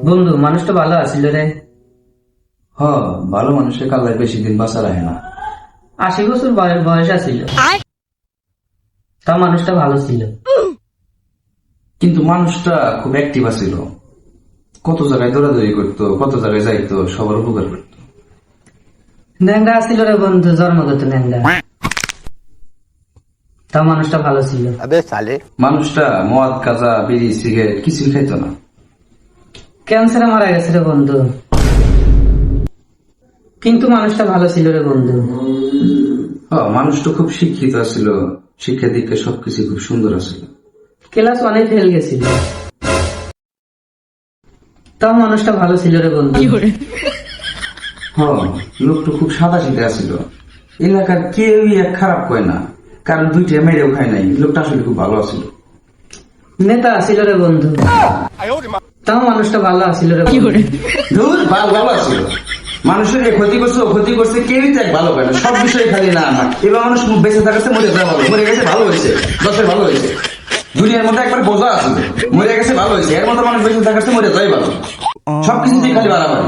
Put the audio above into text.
বন্ধু মানুষটা ভালো আছিল রে। হ, ভালো মানুষের কাল্লায় বেশি দিন বাঁচা রাখে না। 80 বছর বয়স আছিল, তা মানুষটা ভালো ছিল। কিন্তু মানুষটা খুব অ্যাক্টিভ আছিল, কত জায়গায় দৌড়াদৌড়ি করতো, কত জায়গায় যাইতো, সবার উপকার করতো। ন্যাংরা আছিল রে বন্ধু, জন্মগত ন্যাংরা, তা মানুষটা ভালো ছিল। মানুষটা মদ গাঁজা বিড়ি সিগারেট কিছুই খাইতো না। ক্যান্সারে মারা গেছে রে বন্ধু, কিন্তু মানুষটা ভালো ছিল রে বন্ধু। মানুষটা খুব শিক্ষিত ছিল, শিক্ষা দীক্ষা সবকিছু খুব সুন্দর আছিল। ক্লাস 1-এ ফেল গেছিল, তাও মানুষটা ভালো ছিল রে বন্ধু। লোকটা খুব সাদা সিধে আছিল, এলাকার কেউই এক খারাপ কয় না, কারণ দুইটা মেরেও খায় নাই। লোকটা আসলে খুব ভালো আছিল। নেতা আছিল রে বন্ধু, তাও মানুষটা ভালো আছিল রে বন্ধু। ধুর, ভালো আছিল। মানুষের ক্ষতি করছে ও ক্ষতি করছে, কেউই তো এক ভালো পায় না, সব বিষয়ে খালি না না। এবার মানুষ বেঁচে থাকাচ্ছে মরে যাওয়া ভালো, মরে গেছে ভালো হয়েছে, দশের ভালো হয়েছে। দুনিয়ার মধ্যে একবার বোঝা আছে, মরে গেছে ভালো হয়েছে, এর মধ্যে মানুষ বেঁচে থাকাচ্ছে মরে যাওয়াই ভালো, সবকিছুতেই খালি বাড়াবাড়ি।